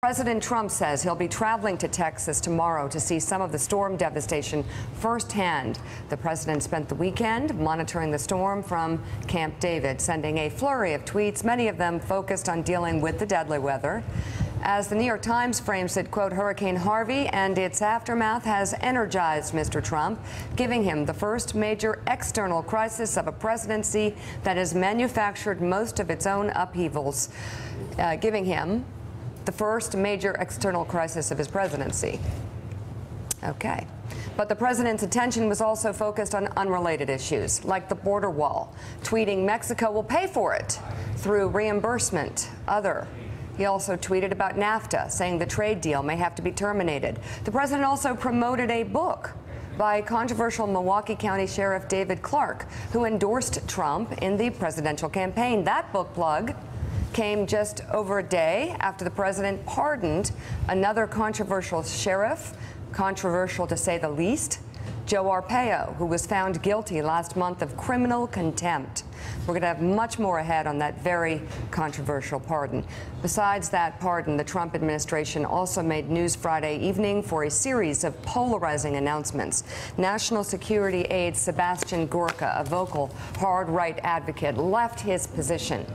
President Trump says he'll be traveling to Texas tomorrow to see some of the storm devastation firsthand. The president spent the weekend monitoring the storm from Camp David, sending a flurry of tweets, many of them focused on dealing with the deadly weather. As the New York Times frames it, quote, Hurricane Harvey and its aftermath has energized Mr. Trump, giving him the first major external crisis of a presidency that has manufactured most of its own upheavals, giving him the first major external crisis of his presidency. Okay. But the president's attention was also focused on unrelated issues, like the border wall, tweeting Mexico will pay for it through reimbursement. He also tweeted about NAFTA, saying the trade deal may have to be terminated. The president also promoted a book by controversial Milwaukee County Sheriff David Clarke, who endorsed Trump in the presidential campaign. That book plug came just over a day after the president pardoned another controversial sheriff, controversial to say the least, Joe Arpaio, who was found guilty last month of criminal contempt. We're going to have much more ahead on that very controversial pardon. Besides that pardon, the Trump administration also made news Friday evening for a series of polarizing announcements. National security aide Sebastian Gorka, a vocal hard-right advocate, left his position.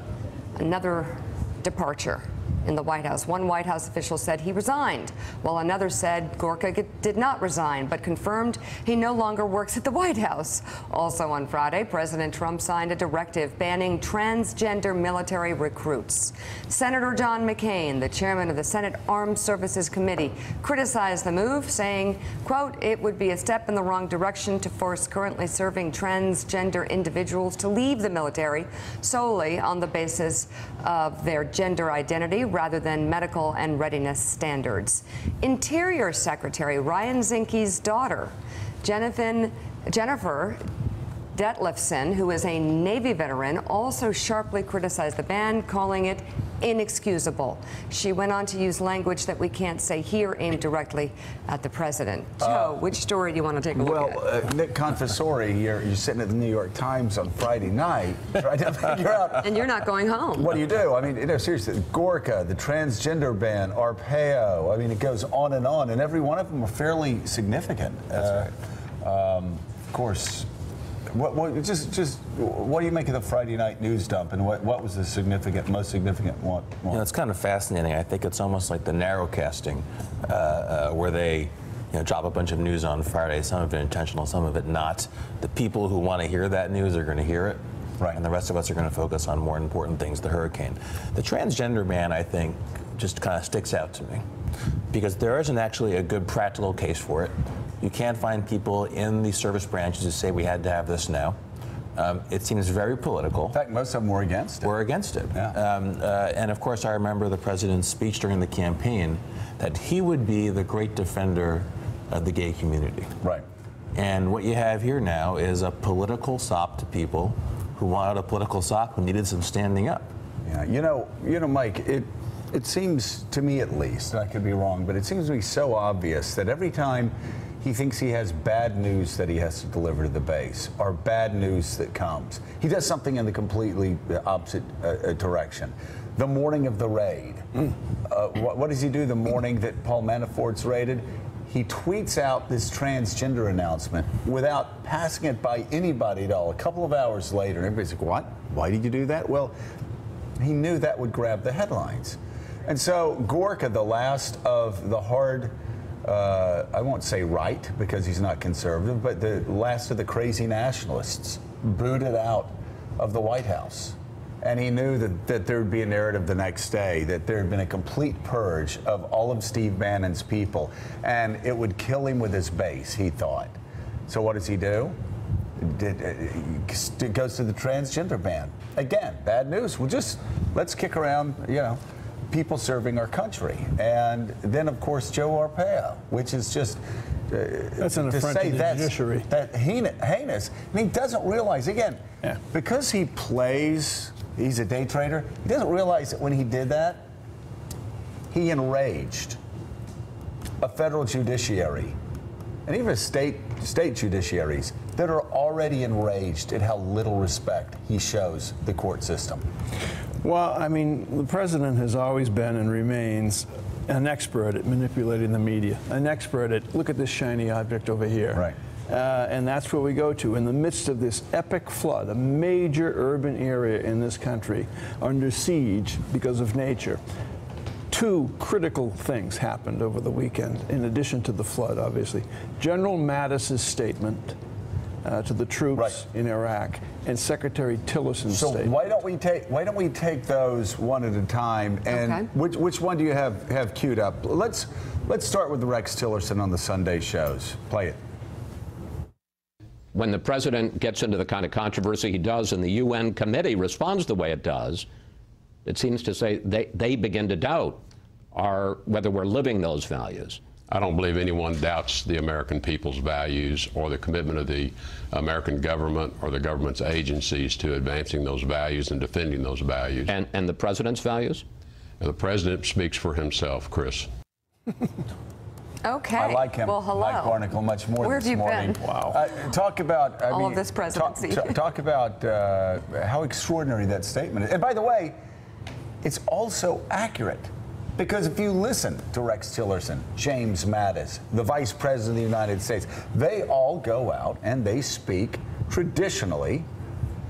Another departure in the White House. One White House official said he resigned, while another said Gorka did not resign, but confirmed he no longer works at the White House. Also on Friday, President Trump signed a directive banning transgender military recruits. Senator John McCain, the chairman of the Senate Armed Services Committee, criticized the move, saying, quote, it would be a step in the wrong direction to force currently serving transgender individuals to leave the military solely on the basis of their gender identity rather than medical and readiness standards. Interior Secretary Ryan Zinke's daughter, Jennifer Detlefsen, who is a Navy veteran, also sharply criticized the ban, calling it inexcusable. She went on to use language that we can't say here aimed directly at the president. Joe, which story do you want to take a look at? Nick Confessori, you're sitting at the New York Times on Friday night trying to figure out. And you're not going home. What do you do? I mean, seriously, Gorka, the transgender ban, Arpaio, I mean, it goes on, and every one of them are fairly significant. That's right. Of course. What do you make of the Friday night news dump, and what was the most significant one? You know, it's kind of fascinating. I think it's almost like the narrowcasting, where they drop a bunch of news on Friday, some of it intentional, some of it not. The people who want to hear that news are going to hear it, right, and the rest of us are going to focus on more important things, the hurricane. The transgender ban, I think, just kind of sticks out to me, because there isn't actually a good practical case for it. You can't find people in the service branches who say we had to have this now. It seems very political. In fact, most of them were against it. Were against it. Yeah. And of course, I remember the president's speech during the campaign that he would be the great defender of the gay community. Right. And what you have here now is a political sop to people who wanted a political sop, who needed some standing up. Yeah. You know, Mike, it seems to me, at least, and I could be wrong, but it seems to me so obvious that every time he thinks he has bad news that he has to deliver to the base, or bad news that comes, he does something in the completely opposite direction. The morning of the raid, what does he do the morning that Paul Manafort's raided? He tweets out this transgender announcement without passing it by anybody at all. A couple of hours later, and everybody's like, what? Why did you do that? Well, he knew that would grab the headlines. And so Gorka, the last of the hard, I won't say right because he's not conservative, but the last of the crazy nationalists, booted out of the White House. And he knew that there would be a narrative the next day, that there had been a complete purge of all of Steve Bannon's people, and it would kill him with his base, he thought. So what does he do? It goes to the transgender ban. Again, bad news. Let's kick around, people serving our country. And then, of course, Joe Arpaio, which is just that's an affront to the judiciary. That heinous. And he doesn't realize, again, because he's a day trader, he doesn't realize that when he did that, he enraged a federal judiciary and even state judiciaries that are already enraged at how little respect he shows the court system. Well, I mean, the president has always been and remains an expert at manipulating the media, an expert at, look at this shiny object over here. Right. And that's where we go to. In the midst of this epic flood, a major urban area in this country under siege because of nature, two critical things happened over the weekend, in addition to the flood, obviously. General Mattis's statement to the troops in Iraq, and Secretary Tillerson's statement. So why don't we take those one at a time? And which one do you have queued up? Let's start with Rex Tillerson on the Sunday shows. Play it. When the president gets into the kind of controversy he does and the UN committee responds the way it does, it seems to say they begin to doubt whether we're living those values. I don't believe anyone doubts the American people's values or the commitment of the American government or the government's agencies to advancing those values and defending those values. And the president's values? And the president speaks for himself, Chris. Okay. I like him, well, hello. Mike Barnicle, much more Where this have you morning. been? Wow. Talk about all of this presidency. Talk about how extraordinary that statement is. And by the way, it's also accurate. Because if you listen to Rex Tillerson, James Mattis, the Vice President of the United States, they all go out and they speak traditionally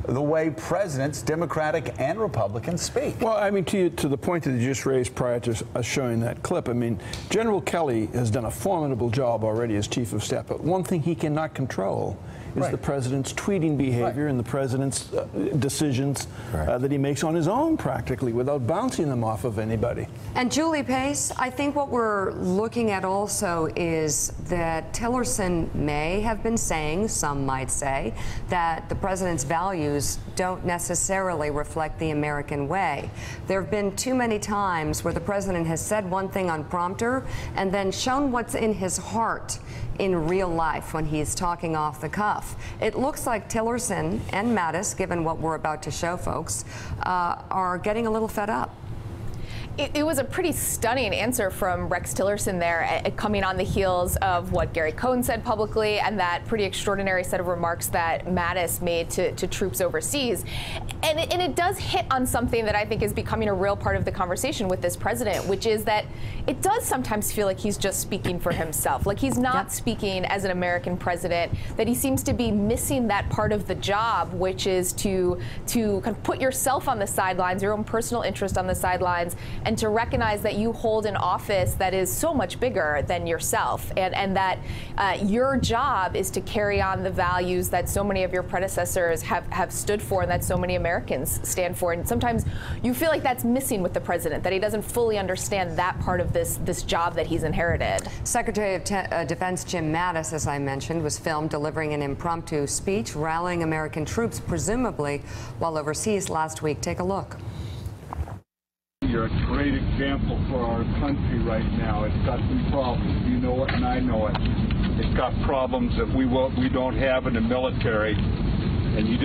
the way presidents, Democratic and Republican, speak. Well, I mean, to the point that you just raised prior to us showing that clip, I mean, General Kelly has done a formidable job already as Chief of Staff, but one thing he cannot control is the president's tweeting behavior and the president's decisions that he makes on his own, practically, without bouncing them off of anybody. And Julie Pace, I think what we're looking at also is that Tillerson may have been saying, some might say, that the president's values don't necessarily reflect the American way. There have been too many times where the president has said one thing on prompter and then shown what's in his heart in real life when he's talking off the cuff. It looks like Tillerson and Mattis, given what we're about to show folks, are getting a little fed up. It was a pretty stunning answer from Rex Tillerson there, coming on the heels of what Gary Cohn said publicly and that pretty extraordinary set of remarks that Mattis made to troops overseas. And it does hit on something that I think is becoming a real part of the conversation with this president, which is that it does sometimes feel like he's just speaking for himself, like he's not speaking as an American president, that he seems to be missing that part of the job, which is to kind of put yourself on the sidelines, your own personal interest on the sidelines, and to recognize that you hold an office that is so much bigger than yourself, and that your job is to carry on the values that so many of your predecessors have stood for and that so many Americans stand for. And sometimes you feel like that's missing with the president, that he doesn't fully understand that part of this job that he's inherited. Secretary of Defense Jim Mattis, as I mentioned, was filmed delivering an impromptu speech rallying American troops, presumably while overseas last week. Take a look. You're a great example for our country right now. It's got some problems. You know it and I know it. It's got problems that we don't have in the military. And you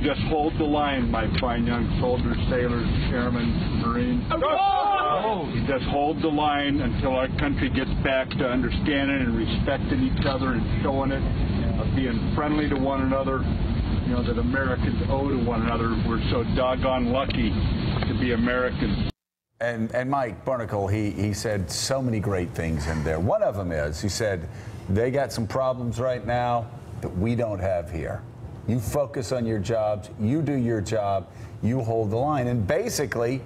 just hold the line, my fine young soldiers, sailors, airmen, Marines. You just hold the line until our country gets back to understanding and respecting each other and showing it, of being friendly to one another, you know, that Americans owe to one another. We're so doggone lucky to be Americans. And Mike Barnicle, he said so many great things in there. One of them is, he said, they got some problems right now that we don't have here. You focus on your jobs, you do your job, you hold the line, and basically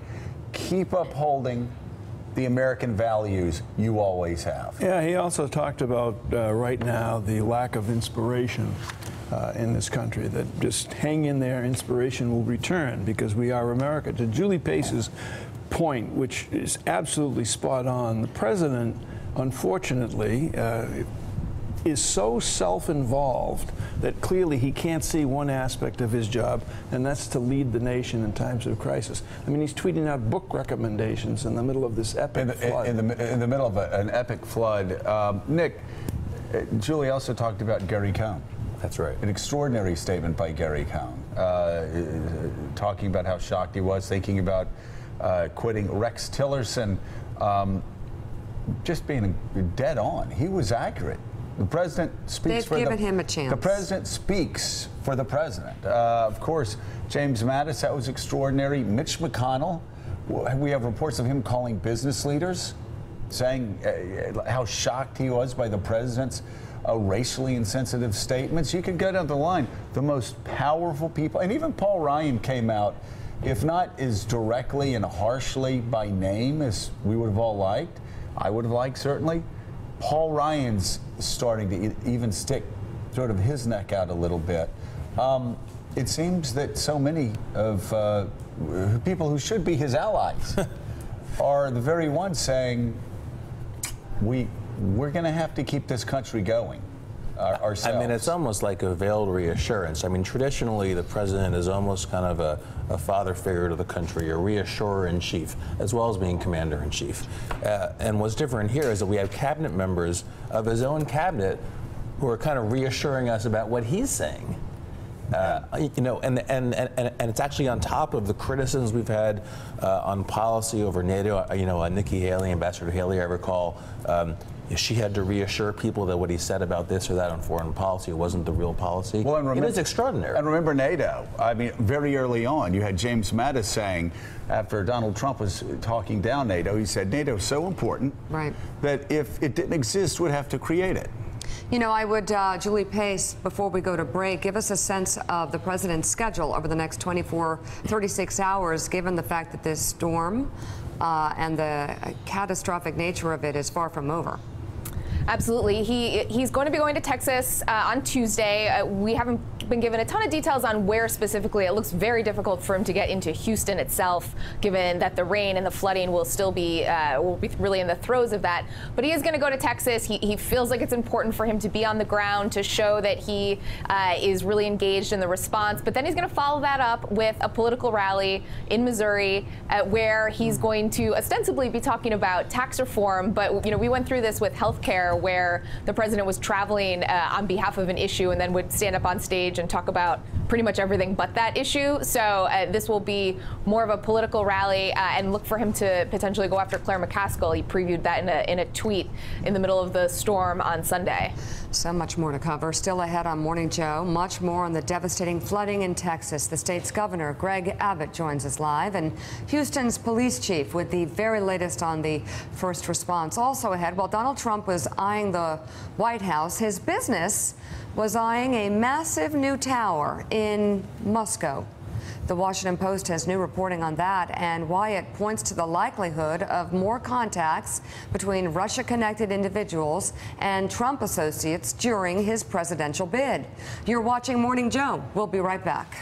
keep upholding the American values you always have. Yeah, he also talked about right now the lack of inspiration in this country, that just hang in there, inspiration will return because we are America. To Julie Pace's point, which is absolutely spot on, the president, unfortunately, is so self-involved that clearly he can't see one aspect of his job, and that's to lead the nation in times of crisis. I mean, he's tweeting out book recommendations in the middle of this epic flood. In the middle of an epic flood. Nick, Julie also talked about Gary Cohn. That's right. An extraordinary statement by Gary Cohn, talking about how shocked he was, thinking about quitting. Rex Tillerson, just being dead on. He was accurate. The president speaks for given him a chance. The president speaks for the president. Of course, James Mattis, that was extraordinary. Mitch McConnell, we have reports of him calling business leaders saying how shocked he was by the president's racially insensitive statements. You could go down the line. The most powerful people, and even Paul Ryan came out, if not as directly and harshly by name as we would have all liked, I would have liked certainly. Paul Ryan's starting to even stick sort of his neck out a little bit. It seems that so many of people who should be his allies are the very ones saying, we're going to have to keep this country going ourselves. I mean, it's almost like a veiled reassurance. I mean, traditionally, the president is almost kind of a father figure to the country, a reassurer-in-chief, as well as being commander-in-chief. And what's different here is that we have cabinet members of his own cabinet who are kind of reassuring us about what he's saying. You know, and it's actually on top of the criticisms we've had on policy over NATO. You know, Nikki Haley, Ambassador Haley, I recall, she had to reassure people that what he said about this or that on foreign policy wasn't the real policy. Well, and remember, it is extraordinary. And remember NATO. I mean, very early on, you had James Mattis saying, after Donald Trump was talking down NATO, he said NATO's so important that if it didn't exist, we'd have to create it. You know, I would, Julie Pace, before we go to break, give us a sense of the president's schedule over the next 36 hours, given the fact that this storm and the catastrophic nature of it is far from over. Absolutely. He's going to be going to Texas on Tuesday. We haven't been given a ton of details on where specifically. It looks very difficult for him to get into Houston itself, given that the rain and the flooding will still be really in the throes of that. But he is going to go to Texas. He feels like it's important for him to be on the ground to show that he is really engaged in the response. But then he's going to follow that up with a political rally in Missouri where he's going to ostensibly be talking about tax reform. But, you know, we went through this with health care, where the president was traveling on behalf of an issue and then would stand up on stage and talk about pretty much everything but that issue. So this will be more of a political rally and look for him to potentially go after Claire McCaskill. He previewed that in a tweet in the middle of the storm on Sunday. So much more to cover. Still ahead on Morning Joe. Much more on the devastating flooding in Texas. The state's governor, Greg Abbott, joins us live, and Houston's police chief with the very latest on the first response. Also ahead, while Donald Trump was eyeing the White House, his business was eyeing a massive new tower in Moscow. The Washington Post has new reporting on that and why it points to the likelihood of more contacts between Russia-connected individuals and Trump associates during his presidential bid. You're watching Morning Joe. We'll be right back.